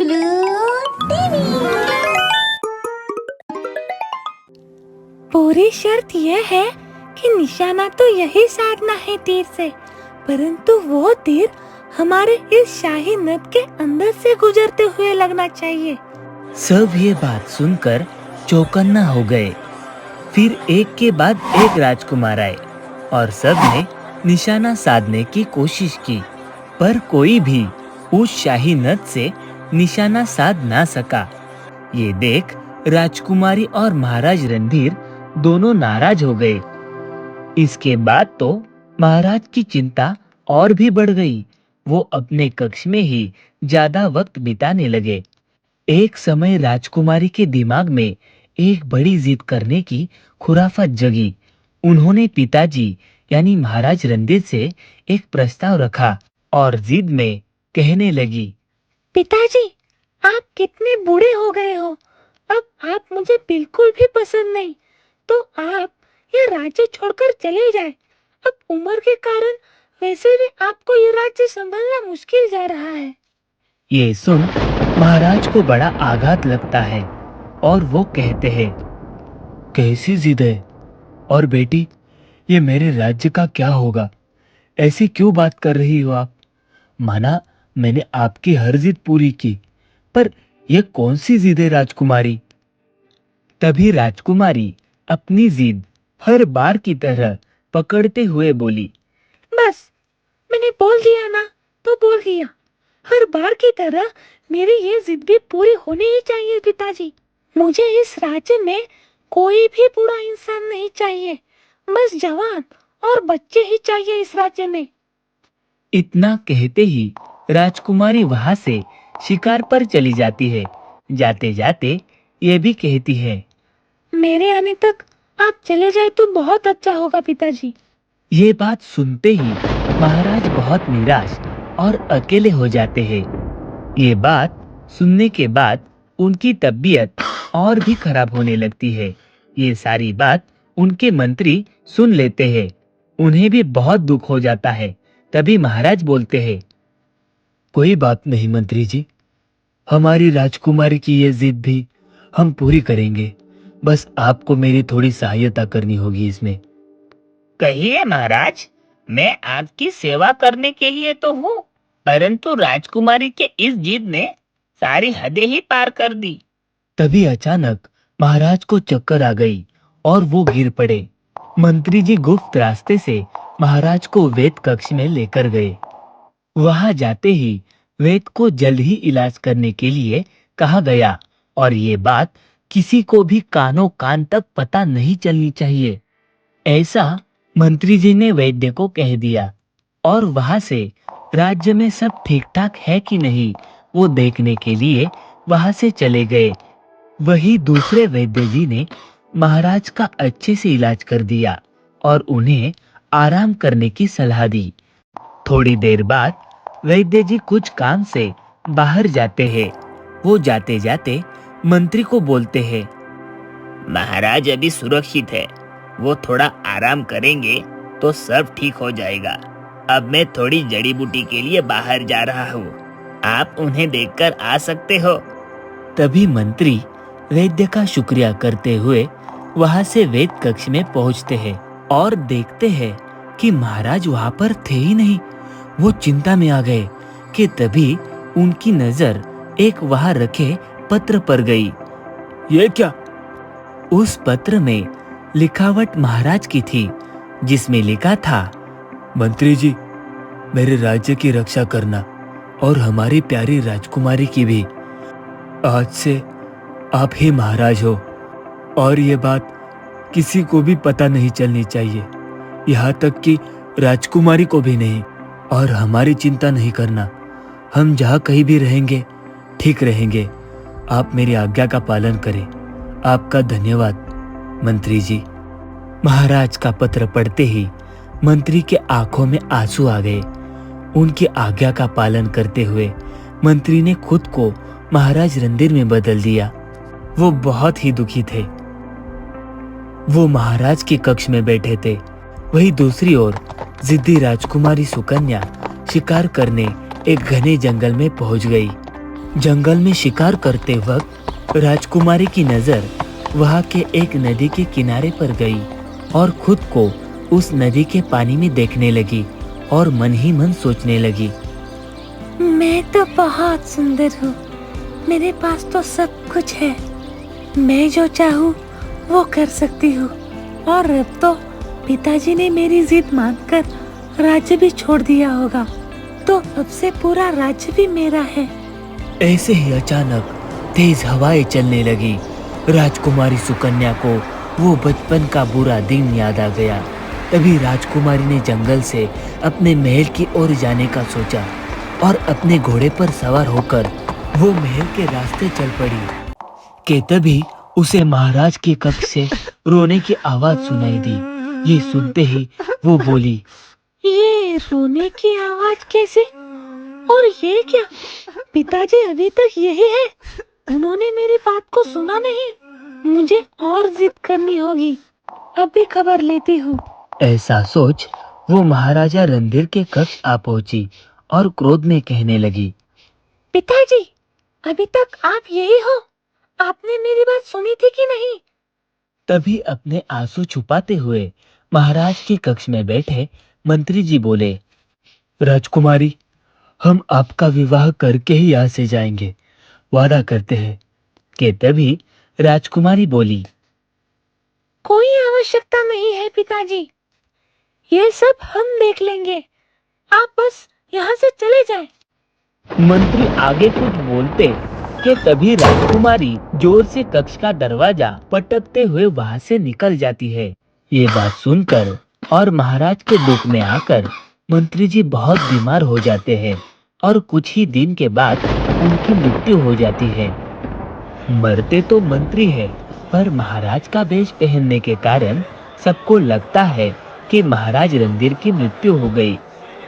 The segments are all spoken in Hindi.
टीवी। पूरी शर्त यह है कि निशाना तो यही साधना है तीर से, परंतु वो तीर हमारे इस शाही नद के अंदर से गुजरते हुए लगना चाहिए। सब ये बात सुनकर चौकन्ना हो गए। फिर एक के बाद एक राजकुमार आए और सब ने निशाना साधने की कोशिश की, पर कोई भी उस शाही नद से निशाना साध ना सका। ये देख राजकुमारी और महाराज रणधीर दोनों नाराज हो गए। इसके बाद तो महाराज की चिंता और भी बढ़ गई। वो अपने कक्ष में ही ज्यादा वक्त बिताने लगे। एक समय राजकुमारी के दिमाग में एक बड़ी जिद करने की खुराफत जगी। उन्होंने पिताजी यानी महाराज रणधीर से एक प्रस्ताव रखा और जिद में कहने लगी, पिताजी, आप कितने बूढ़े हो गए हो, अब आप मुझे बिल्कुल भी पसंद नहीं, तो आप ये राज्य छोड़कर चले जाएं। अब उम्र के कारण वैसे भी आपको ये राज्य संभालना मुश्किल जा रहा है। ये सुन महाराज को बड़ा आघात लगता है और वो कहते हैं, कैसी जिद है? और बेटी, ये मेरे राज्य का क्या होगा? ऐसी क्यों बात कर रही हो आप? माना मैंने आपकी हर जिद पूरी की, पर यह कौन सी जिद है राजकुमारी? तभी राजकुमारी अपनी जिद हर बार की तरह पकड़ते हुए बोली, बस, मैंने बोल दिया ना तो बोल दिया। हर बार की तरह मेरी ये जिद भी पूरी होनी ही चाहिए पिताजी। मुझे इस राज्य में कोई भी बूढ़ा इंसान नहीं चाहिए, बस जवान और बच्चे ही चाहिए इस राज्य में। इतना कहते ही राजकुमारी वहां से शिकार पर चली जाती है। जाते जाते ये भी कहती है, मेरे आने तक आप चले जाए तो बहुत अच्छा होगा पिताजी। ये बात सुनते ही महाराज बहुत निराश और अकेले हो जाते हैं। ये बात सुनने के बाद उनकी तबीयत और भी खराब होने लगती है। ये सारी बात उनके मंत्री सुन लेते हैं। उन्हें भी बहुत दुख हो जाता है। तभी महाराज बोलते हैं, कोई बात नहीं मंत्री जी, हमारी राजकुमारी की ये जिद भी हम पूरी करेंगे। बस आपको मेरी थोड़ी सहायता करनी होगी इसमें। कहिए महाराज, मैं आपकी सेवा करने के लिए तो हूँ, परंतु राजकुमारी के इस जिद ने सारी हदें ही पार कर दी। तभी अचानक महाराज को चक्कर आ गई और वो गिर पड़े। मंत्री जी गुप्त रास्ते से महाराज को वेद कक्ष में लेकर गए। वहां जाते ही वेद को जल्द ही इलाज करने के लिए कहा गया और ये बात किसी को भी कानों कान तक पता नहीं चलनी चाहिए, ऐसा मंत्री जी ने वैद्य को कह दिया। और वहां से राज्य में सब ठीक ठाक है कि नहीं वो देखने के लिए वहां से चले गए। वही दूसरे वैद्य जी ने महाराज का अच्छे से इलाज कर दिया और उन्हें आराम करने की सलाह दी। थोड़ी देर बाद वैद्य जी कुछ काम से बाहर जाते हैं। वो जाते जाते मंत्री को बोलते हैं, महाराज अभी सुरक्षित है, वो थोड़ा आराम करेंगे तो सब ठीक हो जाएगा। अब मैं थोड़ी जड़ी बूटी के लिए बाहर जा रहा हूँ, आप उन्हें देखकर आ सकते हो। तभी मंत्री वैद्य का शुक्रिया करते हुए वहां से वेद कक्ष में पहुंचते हैं और देखते हैं कि महाराज वहां पर थे ही नहीं। वो चिंता में आ गए कि तभी उनकी नजर एक वहां रखे पत्र पर गई। ये क्या? उस पत्र में लिखावट महाराज की थी, जिसमें लिखा था, मंत्री जी, मेरे राज्य की रक्षा करना और हमारी प्यारी राजकुमारी की भी। आज से आप ही महाराज हो और ये बात किसी को भी पता नहीं चलनी चाहिए, यहाँ तक कि राजकुमारी को भी नहीं। और हमारी चिंता नहीं करना, हम जहाँ कहीं भी रहेंगे ठीक रहेंगे। आप मेरी आज्ञा का पालन करें। आपका धन्यवाद मंत्री जी। महाराज का पत्र पढ़ते ही मंत्री के आंखों में आंसू आ गए। उनकी आज्ञा का पालन करते हुए मंत्री ने खुद को महाराज रणधीर में बदल दिया। वो बहुत ही दुखी थे। वो महाराज के कक्ष में बैठे थे। वही दूसरी ओर जिद्दी राजकुमारी सुकन्या शिकार करने एक घने जंगल में पहुंच गई। जंगल में शिकार करते वक्त राजकुमारी की नजर वहां के एक नदी के किनारे पर गई और खुद को उस नदी के पानी में देखने लगी और मन ही मन सोचने लगी, मैं तो बहुत सुंदर हूँ, मेरे पास तो सब कुछ है, मैं जो चाहूँ वो कर सकती हूँ। और अब तो पिताजी ने मेरी जिद मानकर राज्य भी छोड़ दिया होगा, तो अब से पूरा राज्य भी मेरा है। ऐसे ही अचानक तेज हवाएं चलने लगी। राजकुमारी सुकन्या को वो बचपन का बुरा दिन याद आ गया। तभी राजकुमारी ने जंगल से अपने महल की ओर जाने का सोचा और अपने घोड़े पर सवार होकर वो महल के रास्ते चल पड़ी कि तभी उसे महाराज के कक्ष से रोने की आवाज सुनाई दी। ये सुनते ही वो बोली, ये रोने की आवाज कैसे? और ये क्या? पिताजी अभी तक यही है, उन्होंने मेरी बात को सुना नहीं। मुझे और जिद करनी होगी, अभी खबर लेती हूँ। ऐसा सोच वो महाराजा रणधीर के कक्ष आ पहुंची और क्रोध में कहने लगी, पिताजी, अभी तक आप यही हो? आपने मेरी बात सुनी थी कि नहीं? तभी अपने आंसू छुपाते हुए महाराज के कक्ष में बैठे मंत्री जी बोले, राजकुमारी, हम आपका विवाह करके ही यहाँ से जाएंगे, वादा करते हैं। कि तभी राजकुमारी बोली, कोई आवश्यकता नहीं है पिताजी, ये सब हम देख लेंगे, आप बस यहाँ से चले जाएं। मंत्री आगे कुछ बोलते कि तभी राजकुमारी जोर से कक्ष का दरवाजा पटकते हुए वहां से निकल जाती है। ये बात सुनकर और महाराज के दुख में आकर मंत्री जी बहुत बीमार हो जाते हैं और कुछ ही दिन के बाद उनकी मृत्यु हो जाती है। मरते तो मंत्री है, पर महाराज का वेश पहनने के कारण सबको लगता है कि महाराज रणधीर की मृत्यु हो गई।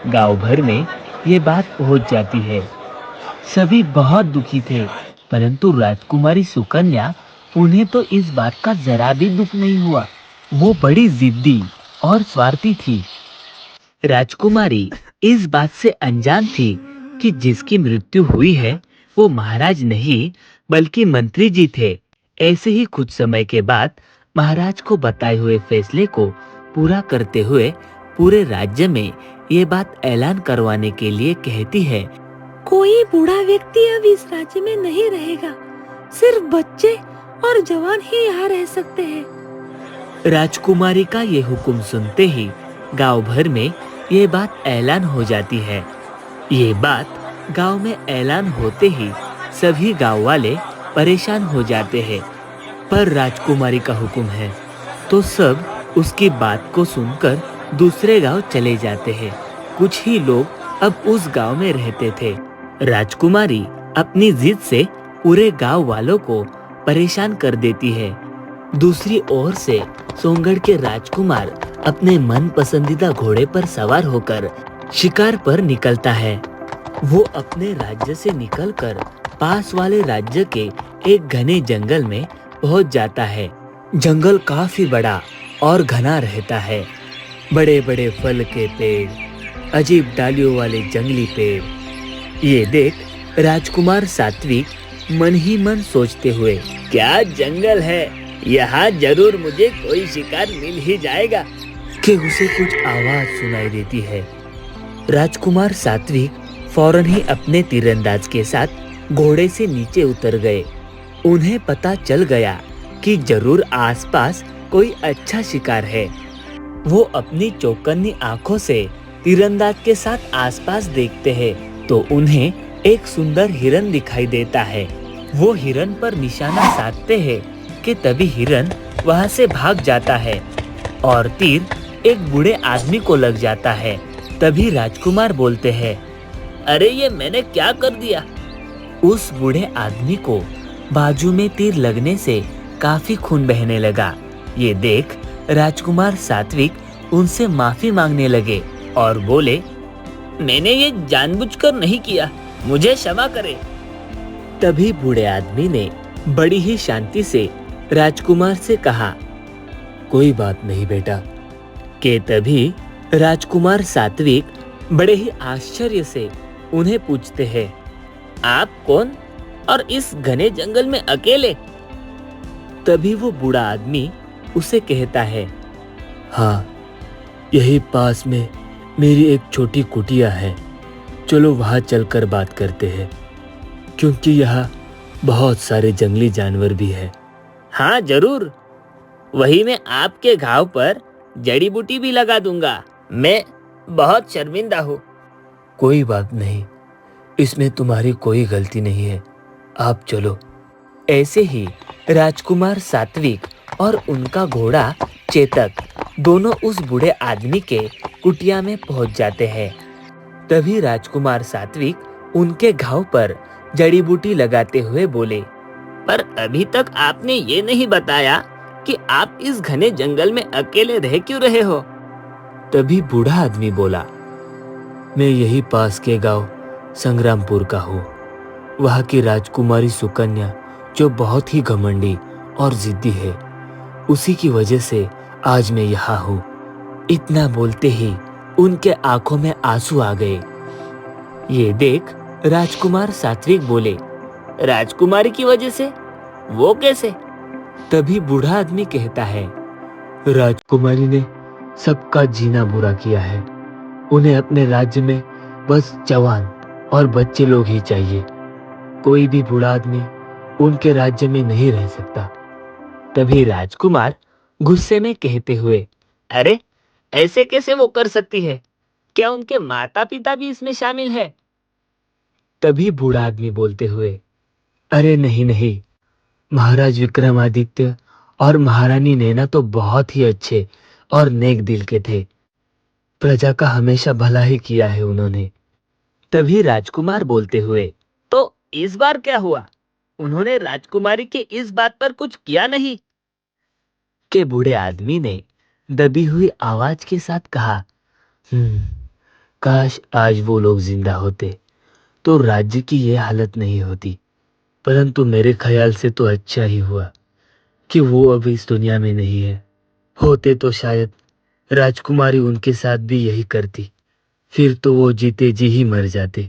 गांव भर में ये बात पहुंच जाती है। सभी बहुत दुखी थे, परंतु राजकुमारी सुकन्या, उन्हें तो इस बात का जरा भी दुख नहीं हुआ। वो बड़ी जिद्दी और स्वार्थी थी। राजकुमारी इस बात से अनजान थी कि जिसकी मृत्यु हुई है वो महाराज नहीं बल्कि मंत्री जी थे। ऐसे ही कुछ समय के बाद महाराज को बताए हुए फैसले को पूरा करते हुए पूरे राज्य में ये बात ऐलान करवाने के लिए कहती है, कोई बूढ़ा व्यक्ति अब इस राज्य में नहीं रहेगा, सिर्फ बच्चे और जवान ही यहाँ रह सकते हैं। राजकुमारी का ये हुक्म सुनते ही गांव भर में ये बात ऐलान हो जाती है। ये बात गांव में ऐलान होते ही सभी गांव वाले परेशान हो जाते हैं, पर राजकुमारी का हुक्म है तो सब उसकी बात को सुनकर दूसरे गांव चले जाते हैं। कुछ ही लोग अब उस गांव में रहते थे। राजकुमारी अपनी जिद से पूरे गांव वालों को परेशान कर देती है। दूसरी ओर से सोनगढ़ के राजकुमार अपने मन पसंदीदा घोड़े पर सवार होकर शिकार पर निकलता है। वो अपने राज्य से निकलकर पास वाले राज्य के एक घने जंगल में पहुंच जाता है। जंगल काफी बड़ा और घना रहता है। बड़े बड़े फल के पेड़, अजीब डालियों वाले जंगली पेड़। ये देख राजकुमार सात्विक मन ही मन सोचते हुए, क्या जंगल है, यहाँ जरूर मुझे कोई शिकार मिल ही जाएगा, कि उसे कुछ आवाज सुनाई देती है। राजकुमार सात्विक फौरन ही अपने तीरंदाज के साथ घोड़े से नीचे उतर गए। उन्हें पता चल गया कि जरूर आसपास कोई अच्छा शिकार है। वो अपनी चौकन्नी आंखों से तीरंदाज के साथ आसपास देखते हैं तो उन्हें एक सुंदर हिरन दिखाई देता है। वो हिरन पर निशाना साधते हैं कि तभी हिरन वहां से भाग जाता है और तीर एक बूढ़े आदमी को लग जाता है। तभी राजकुमार बोलते हैं, अरे ये मैंने क्या कर दिया। उस बूढ़े आदमी को बाजू में तीर लगने से काफी खून बहने लगा। ये देख राजकुमार सात्विक उनसे माफी मांगने लगे और बोले, मैंने ये जानबूझकर नहीं किया, मुझे क्षमा करें। तभी बूढ़े आदमी ने बड़ी ही शांति से राजकुमार से कहा, कोई बात नहीं बेटा। के तभी राजकुमार सात्विक बड़े ही आश्चर्य से उन्हें पूछते हैं, आप कौन और इस घने जंगल में अकेले। तभी वो बूढ़ा आदमी उसे कहता है, हाँ, यही पास में मेरी एक छोटी कुटिया है, चलो वहां चलकर बात करते हैं, क्योंकि यहाँ बहुत सारे जंगली जानवर भी है। हाँ जरूर, वही मैं आपके घाव पर जड़ी बूटी भी लगा दूंगा। मैं बहुत शर्मिंदा हूँ। कोई बात नहीं, इसमें तुम्हारी कोई गलती नहीं है, आप चलो। ऐसे ही राजकुमार सात्विक और उनका घोड़ा चेतक दोनों उस बूढ़े आदमी के कुटिया में पहुंच जाते हैं। तभी राजकुमार सात्विक उनके घाव पर जड़ी बूटी लगाते हुए बोले, पर अभी तक आपने ये नहीं बताया कि आप इस घने जंगल में अकेले रह क्यों रहे हो। तभी बूढ़ा आदमी बोला, मैं यही पास के गांव संग्रामपुर का हूँ। वहाँ की राजकुमारी सुकन्या जो बहुत ही घमंडी और जिद्दी है, उसी की वजह से आज मैं यहाँ हूँ। इतना बोलते ही उनके आंखों में आंसू आ गए। ये देख राजकुमार सात्विक बोले, राजकुमारी की वजह से? वो कैसे? तभी बूढ़ा आदमी कहता है, राजकुमारी ने सबका जीना बुरा किया है। उन्हें अपने राज्य में बस जवान और बच्चे लोग ही चाहिए। कोई भी बूढ़ा आदमी उनके राज्य में नहीं रह सकता। तभी राजकुमार गुस्से में कहते हुए, अरे ऐसे कैसे वो कर सकती है? क्या उनके माता पिता भी इसमें शामिल है? तभी बूढ़ा आदमी बोलते हुए, अरे नहीं नहीं, महाराज विक्रमादित्य और महारानी नैना तो बहुत ही अच्छे और नेक दिल के थे। प्रजा का हमेशा भला ही किया है उन्होंने। तभी राजकुमार बोलते हुए, तो इस बार क्या हुआ? उन्होंने राजकुमारी के इस बात पर कुछ किया नहीं? के बूढ़े आदमी ने दबी हुई आवाज के साथ कहा, काश आज वो लोग जिंदा होते तो राज्य की ये हालत नहीं होती। परंतु मेरे ख्याल से तो अच्छा ही हुआ कि वो अब इस दुनिया में नहीं है। होते तो शायद राजकुमारी उनके साथ भी यही करती, फिर तो वो जीते जी ही मर जाते।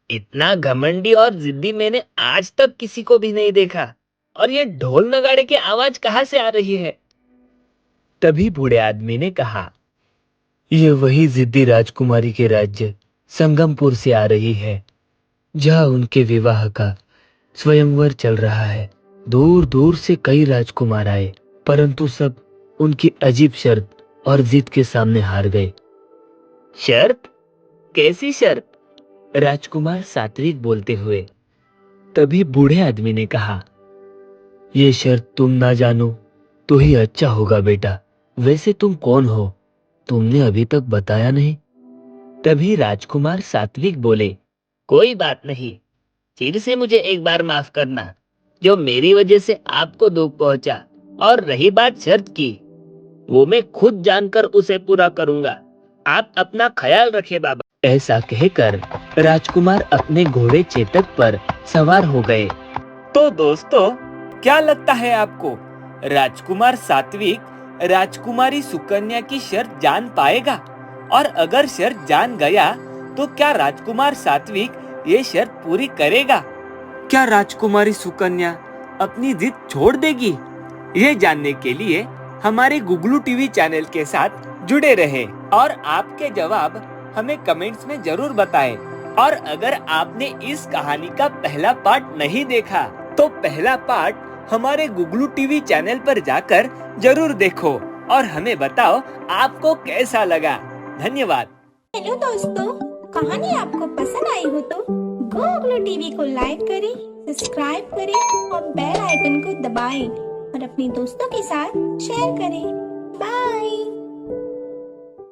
इतना घमंडी और जिद्दी मैंने आज तक किसी को भी नहीं देखा। और ये ढोल नगाड़े की आवाज कहाँ से आ रही है? तभी बूढ़े आदमी ने कहा, ये वही जिद्दी राजकुमारी के राज्य संगमपुर से आ रही है, जहाँ उनके विवाह का स्वयंवर चल रहा है। दूर दूर से कई राजकुमार आए, परंतु सब उनकी अजीब शर्त और जिद के सामने हार गए। शर्त? कैसी शर्त? राजकुमार सात्विक बोलते हुए। तभी बूढ़े आदमी ने कहा, ये शर्त तुम ना जानो तो ही अच्छा होगा बेटा। वैसे तुम कौन हो? तुमने अभी तक बताया नहीं। तभी राजकुमार सात्विक बोले, कोई बात नहीं, फिर से मुझे एक बार माफ करना, जो मेरी वजह से आपको दुख पहुंचा। और रही बात शर्त की, वो मैं खुद जानकर उसे पूरा करूंगा। आप अपना ख्याल रखें बाबा। ऐसा कहकर राजकुमार अपने घोड़े चेतक पर सवार हो गए। तो दोस्तों, क्या लगता है आपको, राजकुमार सात्विक राजकुमारी सुकन्या की शर्त जान पाएगा? और अगर शर्त जान गया तो क्या राजकुमार सात्विक ये शर्त पूरी करेगा? क्या राजकुमारी सुकन्या अपनी जिद छोड़ देगी? ये जानने के लिए हमारे गुगलू टीवी चैनल के साथ जुड़े रहें और आपके जवाब हमें कमेंट्स में जरूर बताएं। और अगर आपने इस कहानी का पहला पार्ट नहीं देखा तो पहला पार्ट हमारे गुगलू टीवी चैनल पर जाकर जरूर देखो और हमें बताओ आपको कैसा लगा। धन्यवाद। हेलो दोस्तों, कहानी आपको पसंद आई हो तो गुगलू टीवी को लाइक करें, सब्सक्राइब करें और बेल आइकन को दबाएं और अपने दोस्तों के साथ शेयर करें। बाय।